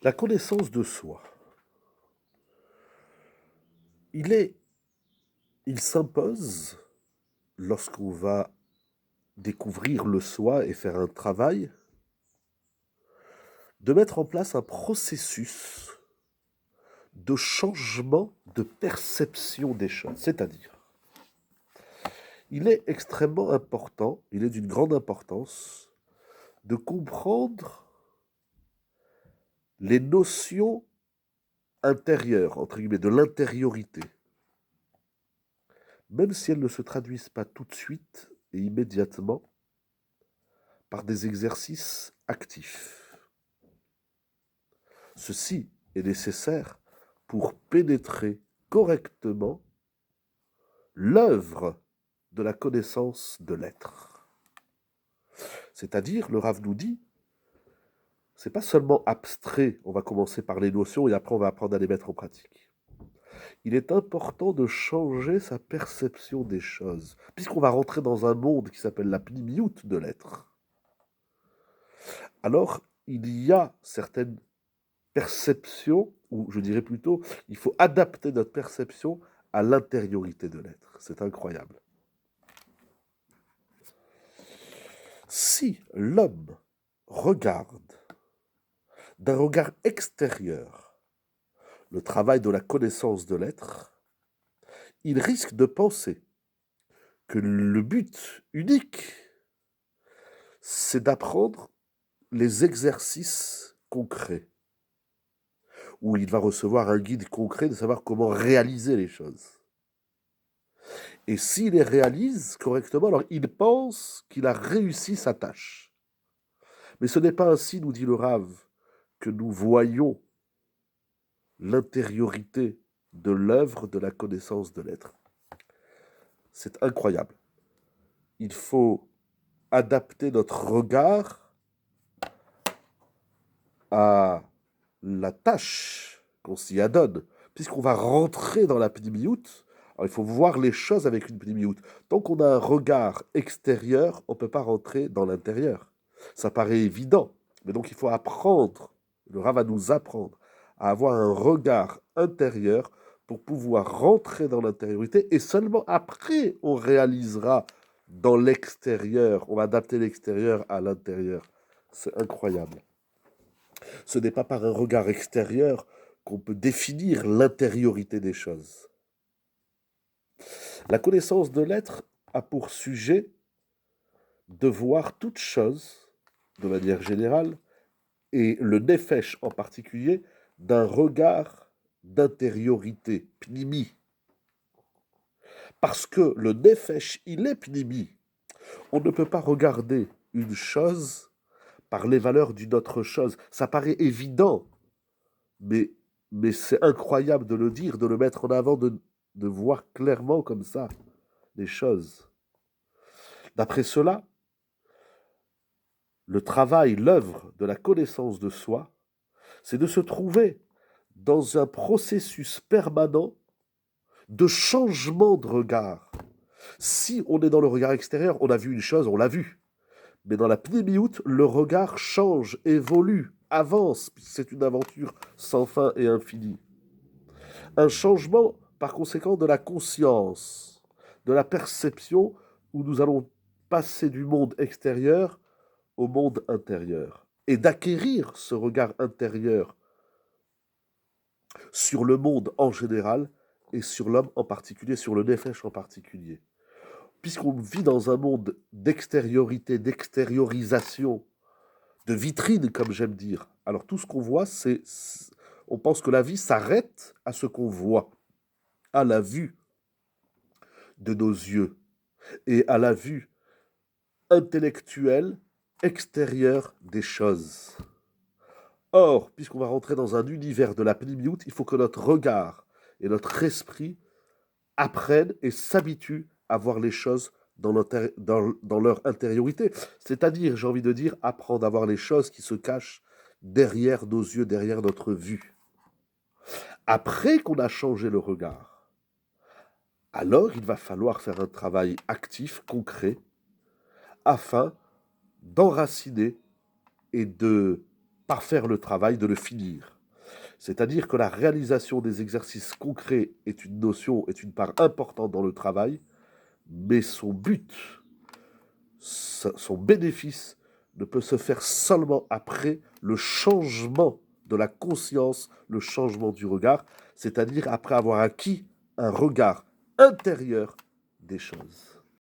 La connaissance de soi. Il s'impose lorsqu'on va découvrir le soi et faire un travail, de mettre en place un processus de changement de perception des choses. C'est-à-dire, il est extrêmement important, il est d'une grande importance de comprendre les notions intérieures, entre guillemets, de l'intériorité, même si elles ne se traduisent pas tout de suite et immédiatement par des exercices actifs. Ceci est nécessaire pour pénétrer correctement l'œuvre de la connaissance de l'être. C'est-à-dire, le Rav nous dit, c'est pas seulement abstrait, on va commencer par les notions et après on va apprendre à les mettre en pratique. Il est important de changer sa perception des choses, puisqu'on va rentrer dans un monde qui s'appelle la pnimiout de l'être. Alors, il y a certaines perceptions, ou je dirais plutôt, il faut adapter notre perception à l'intériorité de l'être. C'est incroyable. Si l'homme regarde d'un regard extérieur le travail de la connaissance de l'être, il risque de penser que le but unique, c'est d'apprendre les exercices concrets, où il va recevoir un guide concret de savoir comment réaliser les choses. Et s'il les réalise correctement, alors il pense qu'il a réussi sa tâche. Mais ce n'est pas ainsi, nous dit le Rav, que nous voyons l'intériorité de l'œuvre de la connaissance de l'être. C'est incroyable. Il faut adapter notre regard à la tâche qu'on s'y adonne, puisqu'on va rentrer dans la pnimiout. Alors il faut voir les choses avec une pnimiout. Tant qu'on a un regard extérieur, on ne peut pas rentrer dans l'intérieur. Ça paraît évident, mais donc il faut apprendre, le Rav va nous apprendre à avoir un regard intérieur pour pouvoir rentrer dans l'intériorité, et seulement après on réalisera dans l'extérieur, on va adapter l'extérieur à l'intérieur. C'est incroyable. Ce n'est pas par un regard extérieur qu'on peut définir l'intériorité des choses. La connaissance de l'être a pour sujet de voir toute chose, de manière générale, et le nefesh en particulier, d'un regard d'intériorité, pnimi. Parce que le nefesh, il est pnimi. On ne peut pas regarder une chose par les valeurs d'une autre chose. Ça paraît évident, mais, mais c'est incroyable de le dire, de le mettre en avant, de voir clairement comme ça les choses. D'après cela, le travail, l'œuvre de la connaissance de soi, c'est de se trouver dans un processus permanent de changement de regard. Si on est dans le regard extérieur, on a vu une chose, on l'a vu. Mais dans la pnimiout, le regard change, évolue, avance, c'est une aventure sans fin et infinie. Un changement, par conséquent, de la conscience, de la perception, où nous allons passer du monde extérieur au monde intérieur. Et d'acquérir ce regard intérieur sur le monde en général et sur l'homme en particulier, sur le nefesh en particulier. Puisqu'on vit dans un monde d'extériorité, d'extériorisation, de vitrine, comme j'aime dire. Alors tout ce qu'on voit, on pense que la vie s'arrête à ce qu'on voit, à la vue de nos yeux et à la vue intellectuelle extérieure des choses. Or, puisqu'on va rentrer dans un univers de la pnimiout, il faut que notre regard et notre esprit apprennent et s'habituent à voir les choses dans leur intériorité. C'est-à-dire, j'ai envie de dire, apprendre à voir les choses qui se cachent derrière nos yeux, derrière notre vue. Après qu'on a changé le regard, alors il va falloir faire un travail actif, concret, afin d'enraciner et de parfaire le travail, de le finir. C'est-à-dire que la réalisation des exercices concrets est une notion, est une part importante dans le travail, mais son but, son bénéfice ne peut se faire seulement après le changement de la conscience, le changement du regard, c'est-à-dire après avoir acquis un regard intérieur des choses.